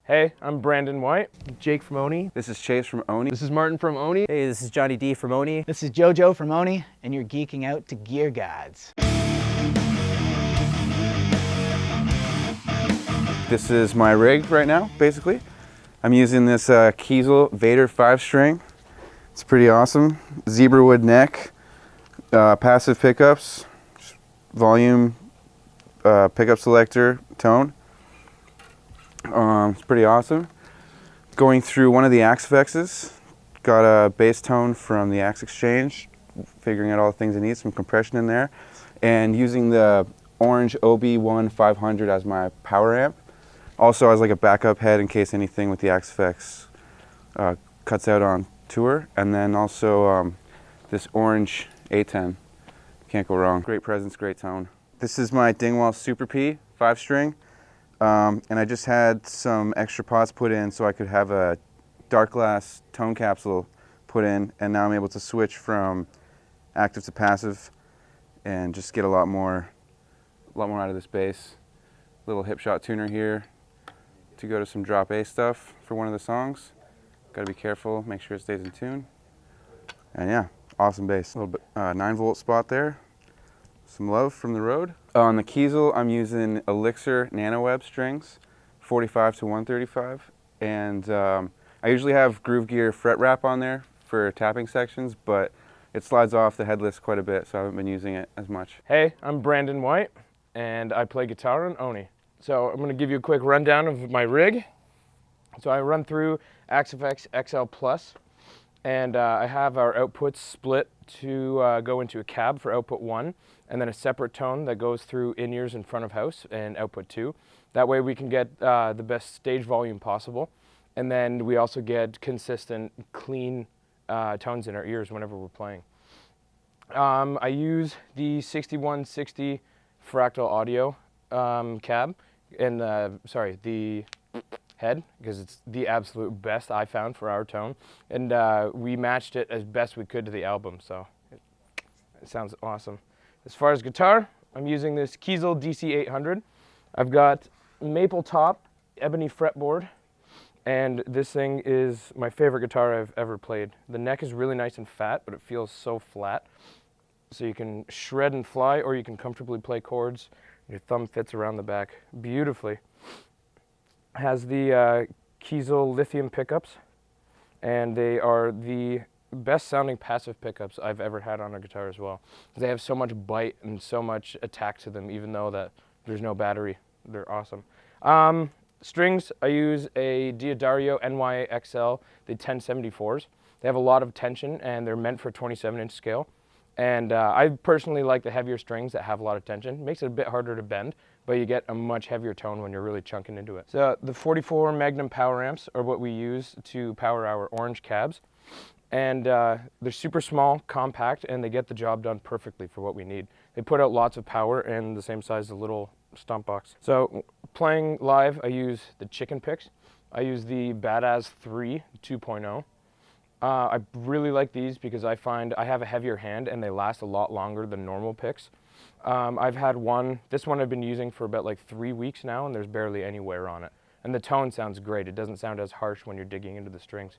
Hey, I'm Brandon White. Jake from Oni. This is Chase from Oni. This is Martin from Oni. Hey, this is Johnny D from Oni. This is JoJo from Oni, and you're geeking out to Gear Gods. This is my rig right now, basically. I'm using this Kiesel Vader 5-string. It's pretty awesome. Zebra wood neck, passive pickups, volume, pickup selector, tone. It's pretty awesome. Going through one of the Axe effects, got a bass tone from the Axe Exchange, figuring out all the things I need, some compression in there, and using the orange OB1 500 as my power amp. Also as like a backup head in case anything with the Axe effects cuts out on tour, and then also this orange A10. Can't go wrong. Great presence, great tone. This is my Dingwall Super P 5-string. And I just had some extra pots put in so I could have a dark glass tone capsule put in, and now I'm able to switch from active to passive and just get a lot more out of this bass. Little hip shot tuner here to go to some drop A stuff for one of the songs. Got to be careful, make sure it stays in tune. And yeah, awesome bass. A little bit 9-volt spot there. Some love from the road. On the Kiesel, I'm using Elixir NanoWeb strings, 45 to 135. And I usually have Groove Gear fret wrap on there for tapping sections, but it slides off the head list quite a bit, so I haven't been using it as much. Hey, I'm Brandon White, and I play guitar on Oni. So I'm going to give you a quick rundown of my rig. So I run through Axe FX XL Plus, and I have our outputs split to go into a cab for output 1, and then a separate tone that goes through in-ears and front of house and output 2. That way we can get the best stage volume possible. And then we also get consistent, clean tones in our ears whenever we're playing. I use the 6160 Fractal Audio cab, and the head, because it's the absolute best I found for our tone. And we matched it as best we could to the album, so it sounds awesome. As far as guitar, I'm using this Kiesel DC800. I've got maple top, ebony fretboard, and this thing is my favorite guitar I've ever played. The neck is really nice and fat, but it feels so flat. So you can shred and fly, or you can comfortably play chords. Your thumb fits around the back beautifully. It has the Kiesel lithium pickups, and they are the best sounding passive pickups I've ever had on a guitar as well. They have so much bite and so much attack to them, even though that there's no battery. They're awesome. Strings, I use a Diodario NYXL, the 1074s. They have a lot of tension, and they're meant for 27-inch scale. And I personally like the heavier strings that have a lot of tension. It makes it a bit harder to bend, but you get a much heavier tone when you're really chunking into it. So the 44 Magnum power amps are what we use to power our orange cabs. And they're super small, compact, and they get the job done perfectly for what we need. They put out lots of power and the same size as a little stomp box. So playing live, I use the chicken picks. I use the Badass 3 2.0. I really like these because I find I have a heavier hand and they last a lot longer than normal picks. I've had this one I've been using for about like 3 weeks now, and there's barely any wear on it. And the tone sounds great. It doesn't sound as harsh when you're digging into the strings.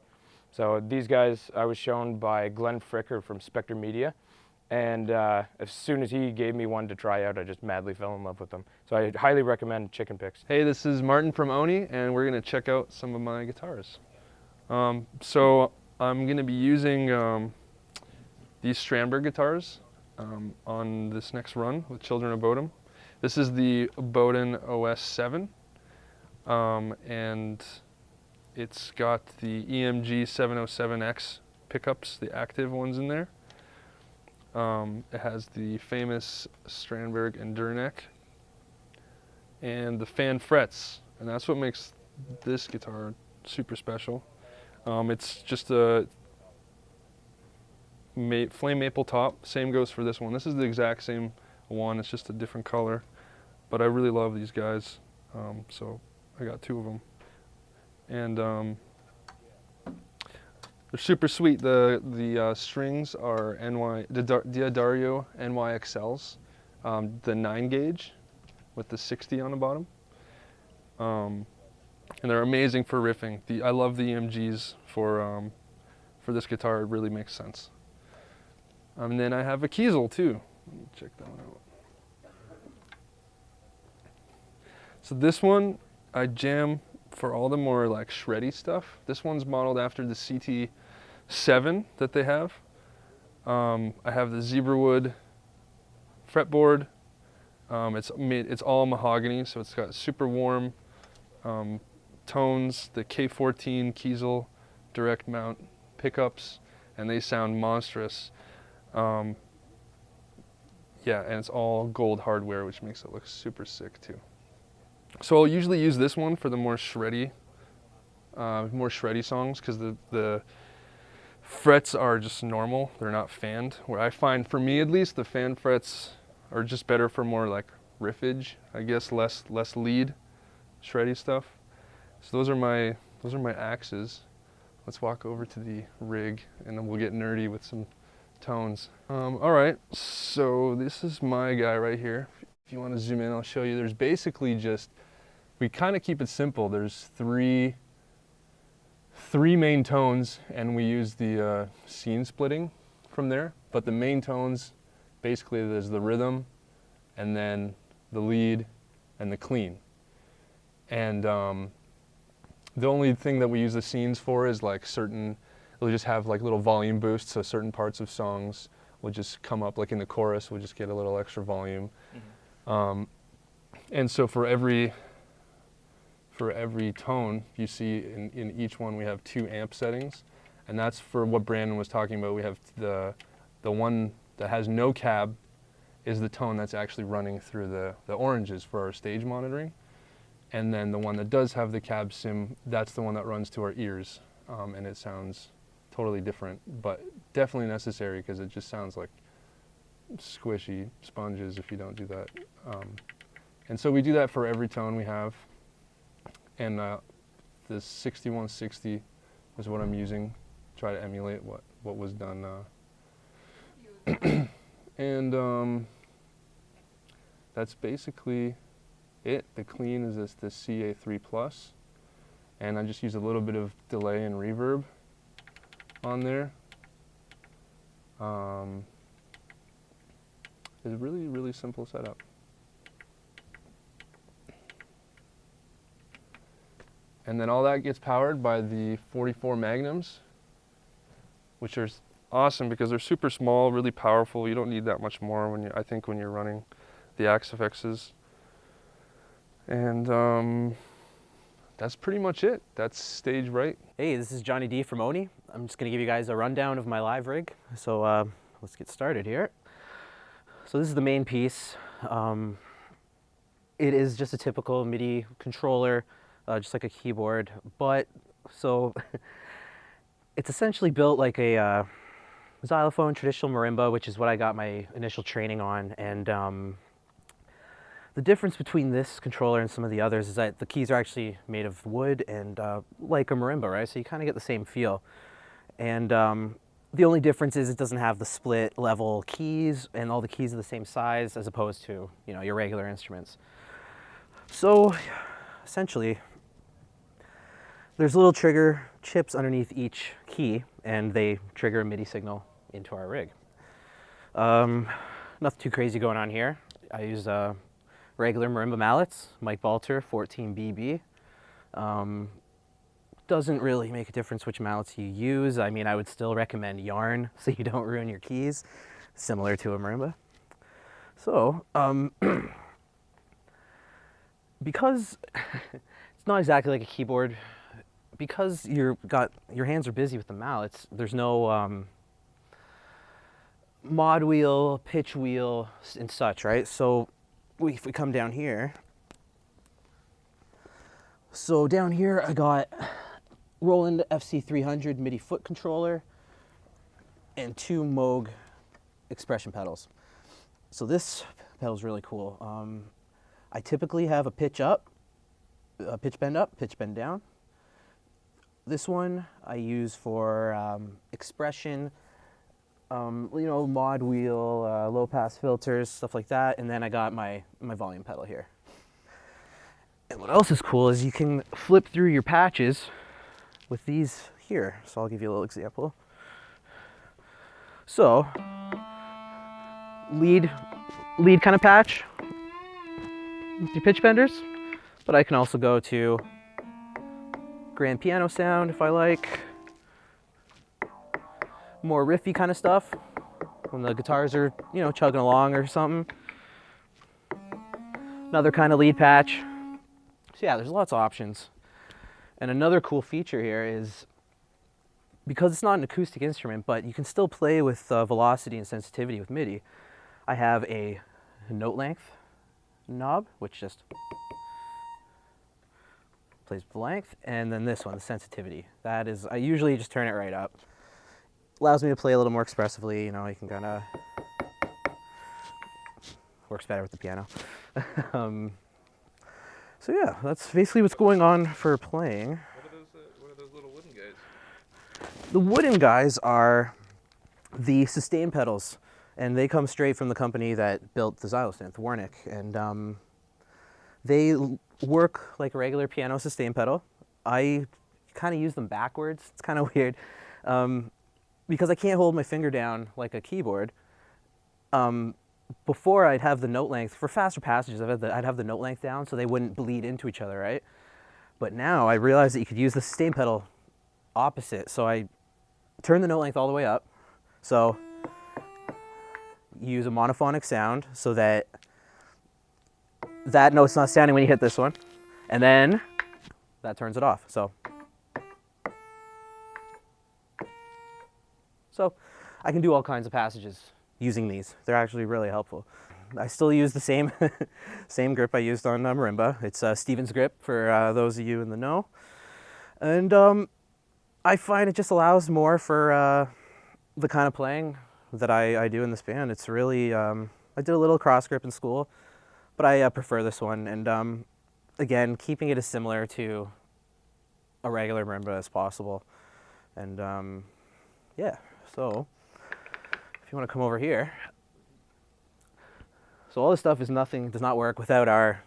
So these guys I was shown by Glenn Fricker from Spectre Media, and as soon as he gave me one to try out, I just madly fell in love with them. So I highly recommend chicken picks. Hey, this is Martin from Oni, and we're going to check out some of my guitars. So I'm going to be using these Strandberg guitars on this next run with Children of Bodom. This is the Bodom OS 7, and it's got the EMG 707X pickups, the active ones in there. It has the famous Strandberg Endurneck and the fan frets, and that's what makes this guitar super special. It's just a flame maple top. Same goes for this one. This is the exact same one, it's just a different color. But I really love these guys, so I got 2 of them. And they're super sweet. The strings are Diodario NYXLs, the 9 gauge with the 60 on the bottom. and they're amazing for riffing. I love the EMGs for this guitar. It really makes sense. And then I have a Kiesel too. Let me check that one out. So this one I jam for all the more like shreddy stuff. This one's modeled after the CT7 that they have. I have the zebrawood fretboard. It's all mahogany, so it's got super warm tones. The K14 Kiesel direct mount pickups, and they sound monstrous. Yeah, and it's all gold hardware, which makes it look super sick too. So I'll usually use this one for the more shreddy songs, because the frets are just normal. They're not fanned. Where I find, for me at least, the fan frets are just better for more like riffage, I guess, less lead, shreddy stuff. So those are my axes. Let's walk over to the rig, and then we'll get nerdy with some tones. All right, so this is my guy right here. If you want to zoom in, I'll show you. There's basically just, we kind of keep it simple. There's three main tones, and we use the scene splitting from there. But the main tones, basically, there's the rhythm, and then the lead, and the clean. And the only thing that we use the scenes for is like we'll just have like little volume boosts, so certain parts of songs will just come up, like in the chorus, we'll just get a little extra volume. Mm-hmm. And so for every tone, you see in each one we have 2 amp settings, and that's for what Brandon was talking about. We have the one that has no cab is the tone that's actually running through the oranges for our stage monitoring, and then the one that does have the cab sim, that's the one that runs to our ears, and it sounds totally different, but definitely necessary because it just sounds like squishy sponges if you don't do that. And so we do that for every tone we have. And this 6160 is what I'm using, try to emulate what was done. And that's basically it. The clean is the CA3 Plus, and I just use a little bit of delay and reverb on there. It's a really, really simple setup. And then all that gets powered by the 44 Magnums, which are awesome because they're super small, really powerful. You don't need that much more when you're running the Axe-FXs. And that's pretty much it. That's stage right. Hey, this is Johnny D from Oni. I'm just gonna give you guys a rundown of my live rig. So let's get started here. So this is the main piece. It is just a typical MIDI controller, just like a keyboard, but so it's essentially built like a xylophone, traditional marimba, which is what I got my initial training on. And the difference between this controller and some of the others is that the keys are actually made of wood and like a marimba, right? So you kind of get the same feel. And the only difference is it doesn't have the split level keys, and all the keys are the same size as opposed to, you know, your regular instruments. So essentially, there's little trigger chips underneath each key, and they trigger a MIDI signal into our rig. Nothing too crazy going on here. I use regular marimba mallets, Mike Balter 14BB. Doesn't really make a difference which mallets you use. I mean, I would still recommend yarn so you don't ruin your keys, similar to a marimba. So, because it's not exactly like a keyboard, because your hands are busy with the mallets, there's no mod wheel, pitch wheel, and such, right? So if we come down here, I got Roland FC300 MIDI foot controller and 2 Moog expression pedals. So this pedal's really cool. I typically have a pitch bend up, pitch bend down. This one I use for expression, you know, mod wheel, low pass filters, stuff like that. And then I got my volume pedal here. And what else is cool is you can flip through your patches with these here. So I'll give you a little example. So, lead kind of patch with your pitch benders, but I can also go to grand piano sound if I like. More riffy kind of stuff when the guitars are, you know, chugging along or something. Another kind of lead patch. So yeah, there's lots of options. And another cool feature here is, because it's not an acoustic instrument, but you can still play with velocity and sensitivity with MIDI. I have a note length knob, which just plays with the length, and then this one, the sensitivity. That is, I usually just turn it right up. Allows me to play a little more expressively, you know, you can kind of, works better with the piano. So yeah, that's basically what's going on for playing. What are those little wooden guys? The wooden guys are the sustain pedals, and they come straight from the company that built the xylosynth, Warnick, and they work like a regular piano sustain pedal. I kind of use them backwards. It's kind of weird because I can't hold my finger down like a keyboard. Before I'd have the note length, for faster passages, I'd have the note length down so they wouldn't bleed into each other, right? But now I realized that you could use the sustain pedal opposite. So I turn the note length all the way up. So use a monophonic sound so that that note's not sounding when you hit this one. And then that turns it off. So I can do all kinds of passages using these. They're actually really helpful. I still use the same same grip I used on marimba. It's Stevens grip for those of you in the know. And I find it just allows more for the kind of playing that I do in this band. It's really, I did a little cross grip in school, but I prefer this one. And again, keeping it as similar to a regular marimba as possible. And yeah, so if you want to come over here. So all this stuff does not work without our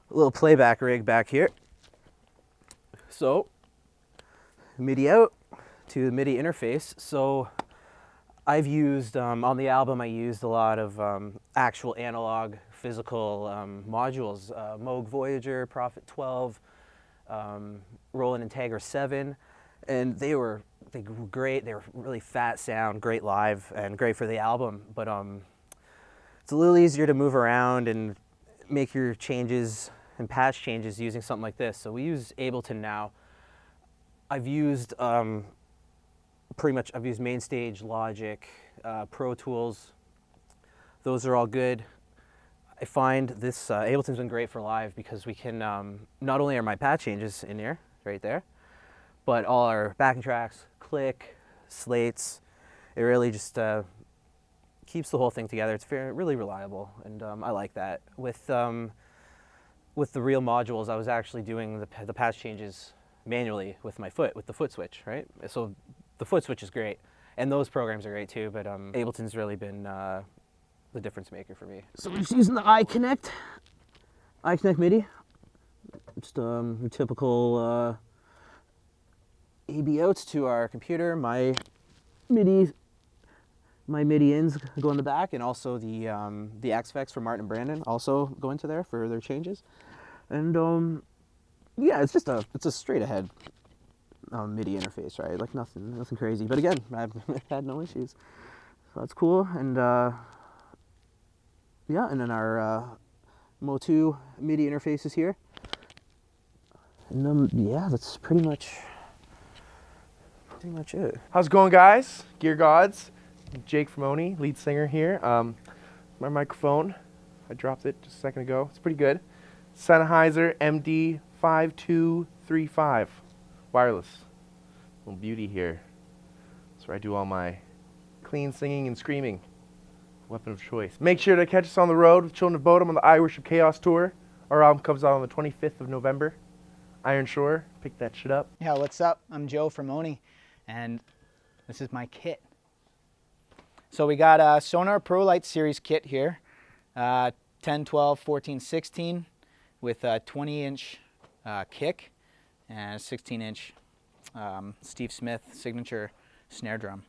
little playback rig back here. So MIDI out to the MIDI interface. So I've used, on the album I used a lot of actual analog physical modules, Moog Voyager, Prophet 12, Roland Integra 7, and they were great. They were really fat sound, great live, and great for the album. But it's a little easier to move around and make your changes and patch changes using something like this. So we use Ableton now. I've used I've used Mainstage, Logic, Pro Tools. Those are all good. I find this Ableton's been great for live because we can not only are my patch changes in here, right there, but all our backing tracks, click, slates. It really just keeps the whole thing together. It's really reliable, and I like that. With the real modules, I was actually doing the patch changes manually with my foot, with the foot switch, right? So the foot switch is great, and those programs are great too, but Ableton's really been the difference maker for me. So we're just using the iConnect MIDI. Just your typical AB outs to our computer. My MIDI ins go in the back, and also the XFX for Martin and Brandon also go into there for their changes. And yeah, it's a straight ahead MIDI interface, right? Like nothing crazy. But again, I've had no issues, so that's cool. And yeah, and then our Mo2 MIDI interfaces here. And yeah, that's pretty much it. How's it going, guys? Gear Gods. Jake from Oni, lead singer here. My microphone, I dropped it just a second ago. It's pretty good. Sennheiser MD5235, wireless. Little beauty here. That's where I do all my clean singing and screaming. Weapon of choice. Make sure to catch us on the road with Children of Bodom on the I Worship Chaos tour. Our album comes out on the 25th of November. Iron Shore, pick that shit up. Yeah, what's up? I'm Joe from Oni, and this is my kit. So we got a Sonar Pro Light Series kit here, 10, 12, 14, 16. with a 20-inch kick and a 16-inch Steve Smith signature snare drum.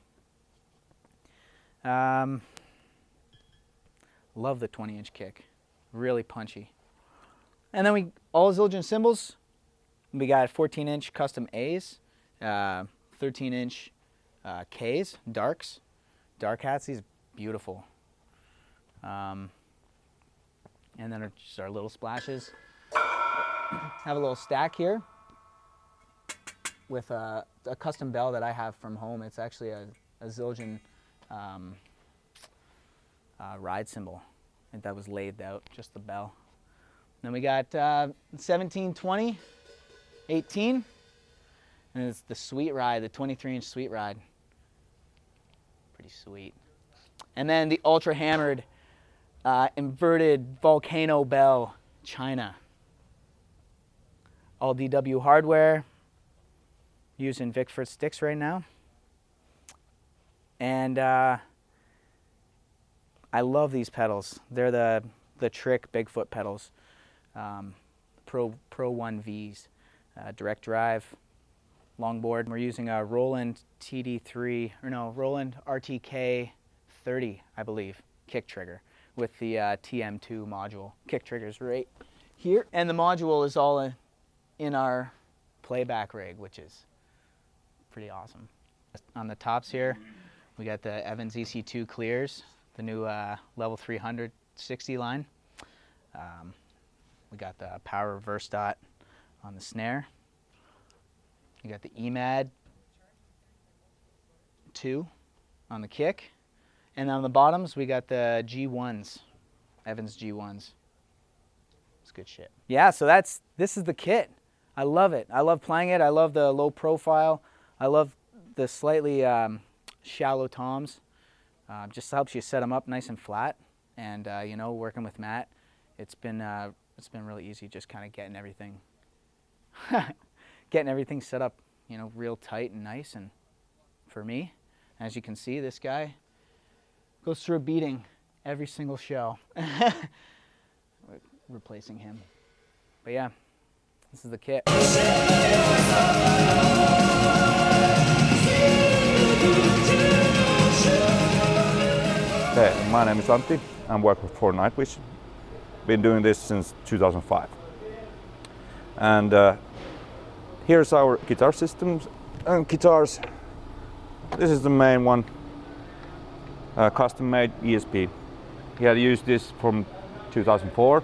Love the 20-inch kick, really punchy. And then all Zildjian cymbals, we got 14-inch custom A's, 13-inch K's, darks, dark hats, these beautiful. And then just our little splashes. Have a little stack here with a custom bell that I have from home. It's actually a Zildjian ride cymbal that was laid out, just the bell. Then we got 17, 20, 18, and it's the Sweet Ride, the 23-inch Sweet Ride. Pretty sweet. And then the ultra hammered inverted volcano bell, China. All DW hardware, using Vickford sticks right now. And I love these pedals. They're the Trick Bigfoot pedals, Pro 1Vs, direct drive, longboard. We're using a Roland Roland RTK 30, I believe, kick trigger with the TM2 module. Kick trigger's right here, and the module is all in our Playback rig, which is pretty awesome. On the tops here, we got the Evans EC2 clears, the new level 360 line. We got the power reverse dot on the snare. You got the EMAD 2 on the kick. And on the bottoms, we got the G1s, Evans G1s. It's good shit. Yeah, so this is the kit. I love it. I love playing it. I love the low profile. I love the slightly shallow toms. Just helps you set them up nice and flat. And you know, working with Matt, it's been really easy, just kind of getting everything set up, you know, real tight and nice. And for me, as you can see, this guy goes through a beating every single show. Replacing him. But yeah, this is the kit. Hey, my name is Antti. I'm working for Nightwish. Been doing this since 2005. And here's our guitar systems and guitars. This is the main one, custom made ESP. He had used this from 2004